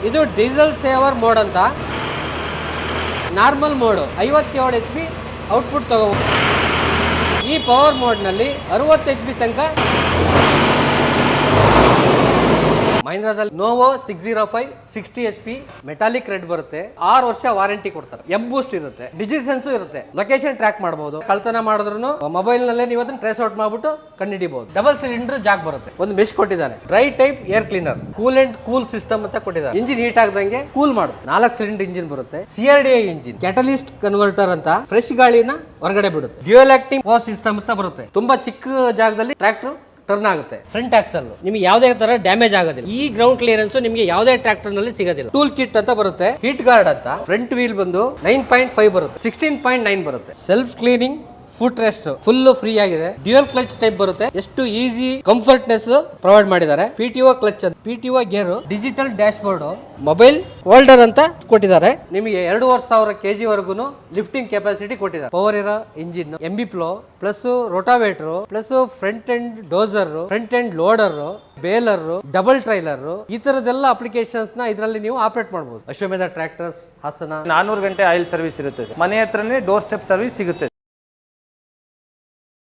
ಇದು diesel saver mode ಅಂತ. Normal mode 57 HP output ತಗೋಬಹುದು. ಈ ಪವರ್ ಮೋಡ್ ನಲ್ಲಿ 60 HP ತನಕ. ಮಹೀಂದ್ರಾದಲ್ಲಿ ನೋವೋ 605 60 HP ಮೆಟಾಲಿಕ್ ರೆಡ್ ಬರುತ್ತೆ. 6 ವರ್ಷ ವಾರಂಟಿ ಕೊಡ್ತಾರೆ. ಎಂ ಬೂಸ್ಟ್ ಇರುತ್ತೆ, ಡಿಜಿ ಸೆನ್ಸು ಇರುತ್ತೆ, ಲೊಕೇಶನ್ ಟ್ರ್ಯಾಕ್ ಮಾಡಬಹುದು. ಕಳ್ತನ ಮಾಡಿದ್ರು ಮೊಬೈಲ್ ನಲ್ಲೇ ನೀವು ಅದನ್ನ ಟ್ರೇಸ್ ಔಟ್ ಮಾಡ್ಬಿಟ್ಟು ಕಂಡುಹಿಡಿಬಹುದು. ಡಬಲ್ ಸಿಲಿಂಡರ್ ಜಾಕ್ ಬರುತ್ತೆ. ಒಂದು ಮೆಶ್ ಕೊಟ್ಟಿದ್ದಾನೆ. Dry type air cleaner, cool and cool system ಅಂತ ಕೊಟ್ಟಿದ್ದಾರೆ. ಇಂಜಿನ್ ಹೀಟ್ ಆಗದಂಗೆ ಕೂಲ್ ಮಾಡು. 4 ಸಿಲಿಂಡರ್ ಇಂಜಿನ್ ಬರುತ್ತೆ. CRDI ಇಂಜಿನ್, ಕ್ಯಾಟಲಿಸ್ಟ್ ಕನ್ವರ್ಟರ್ ಅಂತ ಫ್ರೆಶ್ ಗಾಳಿನ ಹೊರಗಡೆ ಬಿಡುತ್ತೆ. ಡ್ಯೂಯಲ್ ಆಕ್ಟಿಂಗ್ ಪವರ್ ಸಿಸ್ಟಮ್ ಅಂತ ಬರುತ್ತೆ. ತುಂಬಾ ಚಿಕ್ಕ ಜಾಗದಲ್ಲಿ ಟ್ರ್ಯಾಕ್ಟರ್ ಟರ್ನ್ ಆಗುತ್ತೆ. ಫ್ರಂಟ್ ಆಕ್ಸಲ್ ನಿಮಗೆ ಯಾವುದೇ ತರ ಡ್ಯಾಮೇಜ್ ಆಗೋದಿಲ್ಲ. ಈ ಗ್ರೌಂಡ್ ಕ್ಲಿಯರೆನ್ಸ್ ನಿಮಗೆ ಯಾವುದೇ ಟ್ರ್ಯಾಕ್ಟರ್ ನಲ್ಲಿ ಸಿಗೋದಿಲ್ಲ. ಟೂಲ್ ಕಿಟ್ ಅಂತ ಬರುತ್ತೆ. ಹೀಟ್ ಗಾರ್ಡ್ ಅಂತ. ಫ್ರಂಟ್ ವೀಲ್ ಬಂದು 9.5 ಬರುತ್ತೆ, 16.9 ಬರುತ್ತೆ. Self cleaning foot rest full free ಆಗಿದೆ. ಡ್ಯೂಯಲ್ ಕ್ಲಚ್ ಟೈಪ್ ಬರುತ್ತೆ. ಎಷ್ಟು ಈಸಿ ಕಂಫರ್ಟ್ನೆಸ್ ಪ್ರೊವೈಡ್ ಮಾಡಿದ್ದಾರೆ. PTO clutch, PTO gear, digital dash board, mobile holder ಅಂತ ಕೊಟ್ಟಿದ್ದಾರೆ. ನಿಮಗೆ 2,500 kg ವರೆಗೂ ಲಿಫ್ಟಿಂಗ್ ಕೆಪಾಸಿಟಿ ಕೊಟ್ಟಿದ್ದಾರೆ. ಪವರ್ ಇರೋ engine, MB flow plus rotavator plus front end dozer, front end loader, baler, double trailer, ಈ ತರದೆಲ್ಲ applications ನ ಇದರಲ್ಲಿ ನೀವು ಆಪರೇಟ್ ಮಾಡಬಹುದು. ಅಶ್ವಮೇಧ ಟ್ರ್ಯಾಕ್ಟರ್ಸ್ ಹಾಸನ 400 ಗಂಟೆ ಆಯಿಲ್ ಸರ್ವಿಸ್ ಇರುತ್ತೆ. ಮನೆ ಹತ್ರನೇ ಡೋರ್ ಸ್ಟೆಪ್ ಸರ್ವಿಸ್ ಸಿಗುತ್ತೆ.